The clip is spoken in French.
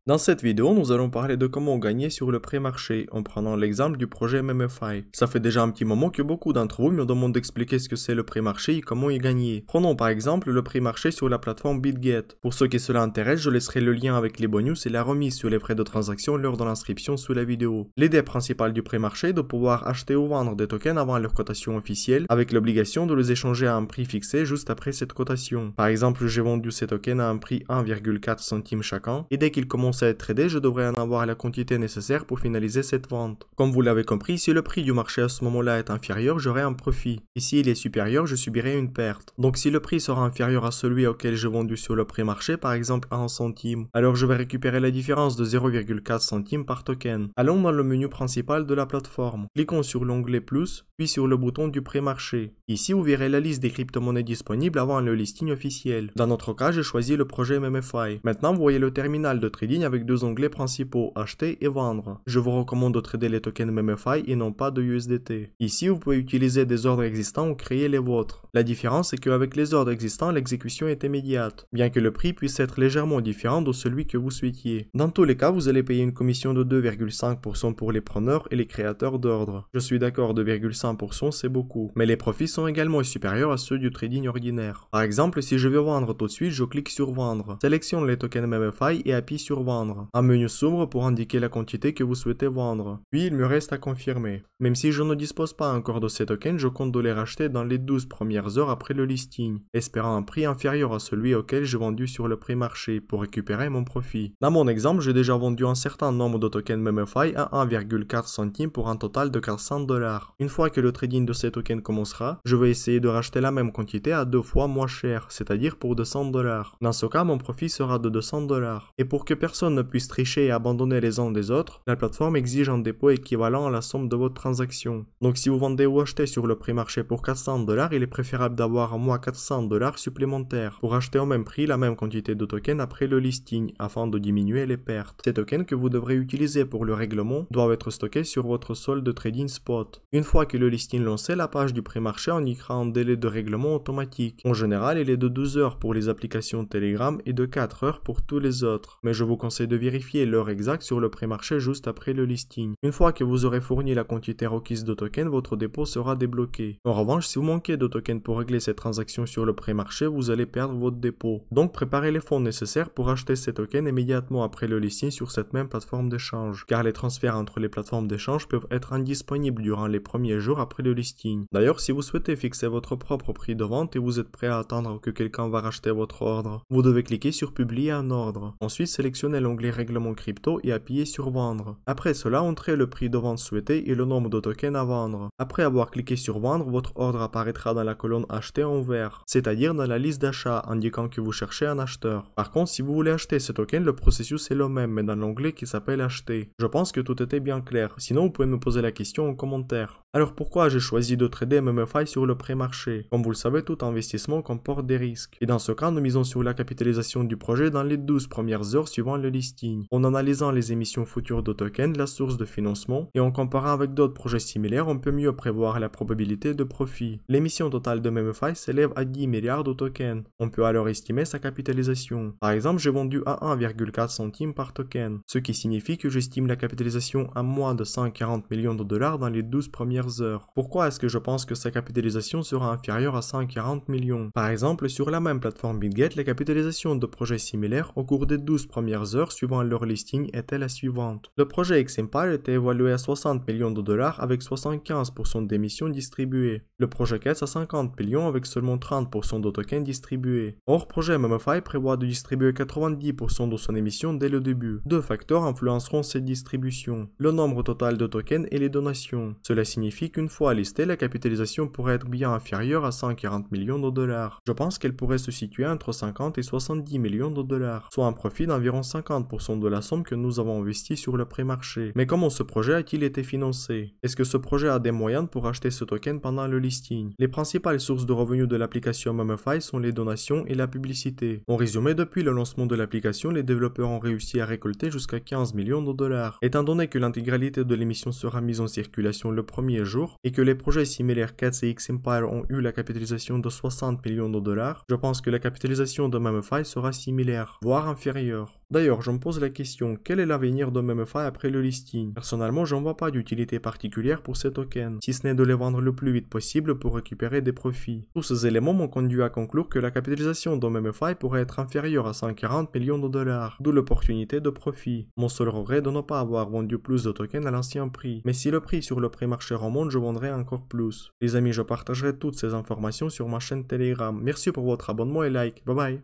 Dans cette vidéo, nous allons parler de comment gagner sur le pré-marché en prenant l'exemple du projet MMFI. Ça fait déjà un petit moment que beaucoup d'entre vous me demandent d'expliquer ce que c'est le pré-marché et comment y gagner. Prenons par exemple le pré-marché sur la plateforme BitGet. Pour ceux qui cela intéresse, je laisserai le lien avec les bonus et la remise sur les frais de transaction lors de l'inscription sous la vidéo. L'idée principale du pré-marché est de pouvoir acheter ou vendre des tokens avant leur cotation officielle avec l'obligation de les échanger à un prix fixé juste après cette cotation. Par exemple, j'ai vendu ces tokens à un prix 1,4 centimes chacun et dès qu'ils commencent à être tradés, je devrais en avoir la quantité nécessaire pour finaliser cette vente. Comme vous l'avez compris, si le prix du marché à ce moment-là est inférieur, j'aurai un profit. Et s'il est supérieur, je subirai une perte. Donc si le prix sera inférieur à celui auquel j'ai vendu sur le pré-marché, par exemple à 1 centime, alors je vais récupérer la différence de 0,4 centimes par token. Allons dans le menu principal de la plateforme. Cliquons sur l'onglet plus, puis sur le bouton du pré-marché. Ici, vous verrez la liste des crypto-monnaies disponibles avant le listing officiel. Dans notre cas, j'ai choisi le projet MMFI. Maintenant, vous voyez le terminal de trading avec deux onglets principaux, acheter et vendre. Je vous recommande de trader les tokens MMFI et non pas de USDT. Ici, vous pouvez utiliser des ordres existants ou créer les vôtres. La différence est qu'avec les ordres existants, l'exécution est immédiate, bien que le prix puisse être légèrement différent de celui que vous souhaitiez. Dans tous les cas, vous allez payer une commission de 2,5% pour les preneurs et les créateurs d'ordres. Je suis d'accord, 2,5% c'est beaucoup, mais les profits sont également supérieurs à ceux du trading ordinaire. Par exemple, si je veux vendre tout de suite, je clique sur vendre, sélectionne les tokens MMFI et appuie sur vendre. Un menu s'ouvre pour indiquer la quantité que vous souhaitez vendre. Puis il me reste à confirmer. Même si je ne dispose pas encore de ces tokens, je compte de les racheter dans les 12 premières heures après le listing, espérant un prix inférieur à celui auquel j'ai vendu sur le pré-marché pour récupérer mon profit. Dans mon exemple, j'ai déjà vendu un certain nombre de tokens MMFI à 1,4 centimes pour un total de 400 $. Une fois que le trading de ces tokens commencera, je vais essayer de racheter la même quantité à 2 fois moins cher, c'est-à-dire pour 200 $. Dans ce cas, mon profit sera de 200 $. Et pour que personne ne puisse tricher et abandonner les uns des autres, la plateforme exige un dépôt équivalent à la somme de votre transaction. Donc si vous vendez ou achetez sur le pré-marché pour 400 $, il est préférable d'avoir au moins 400 $ supplémentaires pour acheter au même prix la même quantité de tokens après le listing afin de diminuer les pertes. Ces tokens que vous devrez utiliser pour le règlement doivent être stockés sur votre solde de trading spot. Une fois que le listing lancé, la page du pré-marché indiquera un délai de règlement automatique. En général, il est de 12 heures pour les applications Telegram et de 4 heures pour tous les autres. Mais je vous conseille de vérifier l'heure exacte sur le pré-marché juste après le listing. Une fois que vous aurez fourni la quantité requise de tokens, votre dépôt sera débloqué. En revanche, si vous manquez de tokens pour régler cette transaction sur le pré-marché, vous allez perdre votre dépôt. Donc préparez les fonds nécessaires pour acheter ces tokens immédiatement après le listing sur cette même plateforme d'échange, car les transferts entre les plateformes d'échange peuvent être indisponibles durant les premiers jours après le listing. D'ailleurs, si vous souhaitez fixer votre propre prix de vente et vous êtes prêt à attendre que quelqu'un va racheter votre ordre, vous devez cliquer sur publier un ordre. Ensuite, sélectionnez l'onglet règlement crypto et appuyez sur vendre. Après cela, entrez le prix de vente souhaité et le nombre de tokens à vendre. Après avoir cliqué sur vendre, votre ordre apparaîtra dans la colonne acheter en vert, c'est-à-dire dans la liste d'achat indiquant que vous cherchez un acheteur. Par contre, si vous voulez acheter ce token, le processus est le même mais dans l'onglet qui s'appelle acheter. Je pense que tout était bien clair, sinon vous pouvez me poser la question en commentaire. Alors pourquoi j'ai choisi de trader MMFI sur le pré-marché? Comme vous le savez, tout investissement comporte des risques. Et dans ce cas, nous misons sur la capitalisation du projet dans les 12 premières heures suivant le listing, en analysant les émissions futures de tokens, la source de financement, et en comparant avec d'autres projets similaires, on peut mieux prévoir la probabilité de profit. L'émission totale de MMFI s'élève à 10 milliards de tokens. On peut alors estimer sa capitalisation. Par exemple, j'ai vendu à 1,4 centimes par token, ce qui signifie que j'estime la capitalisation à moins de 140 millions de dollars dans les 12 premières heures. Pourquoi est-ce que je pense que sa capitalisation sera inférieure à 140 millions? Par exemple, sur la même plateforme BitGet, la capitalisation de projets similaires au cours des 12 premières heures suivant leur listing était la suivante. Le projet X-Empire était évalué à 60 millions de dollars avec 75% d'émissions distribuées. Le projet Cats à 50 millions avec seulement 30% de tokens distribués. Or, projet MMFI prévoit de distribuer 90% de son émission dès le début. Deux facteurs influenceront cette distribution: le nombre total de tokens et les donations. Cela signifie qu'une fois listée, la capitalisation pourrait être bien inférieure à 140 millions de dollars. Je pense qu'elle pourrait se situer entre 50 et 70 millions de dollars, soit un profit d'environ 50% de la somme que nous avons investie sur le pré-marché. Mais comment ce projet a-t-il été financé? Est-ce que ce projet a des moyens pour acheter ce token pendant le listing? Les principales sources de revenus de l'application MMFI sont les donations et la publicité. En résumé, depuis le lancement de l'application, les développeurs ont réussi à récolter jusqu'à 15 millions de dollars. Étant donné que l'intégralité de l'émission sera mise en circulation le premier jour et que les projets similaires Cats et X-Empire ont eu la capitalisation de 60 millions de dollars, je pense que la capitalisation de MMFI sera similaire, voire inférieure. D'ailleurs, je me pose la question, quel est l'avenir de MemeFi après le listing? Personnellement, je ne vois pas d'utilité particulière pour ces tokens, si ce n'est de les vendre le plus vite possible pour récupérer des profits. Tous ces éléments m'ont conduit à conclure que la capitalisation de MemeFi pourrait être inférieure à 140 millions de dollars, d'où l'opportunité de profit. Mon seul regret de ne pas avoir vendu plus de tokens à l'ancien prix, mais si le prix sur le pré-marché remonte, je vendrai encore plus. Les amis, je partagerai toutes ces informations sur ma chaîne Telegram. Merci pour votre abonnement et like. Bye bye.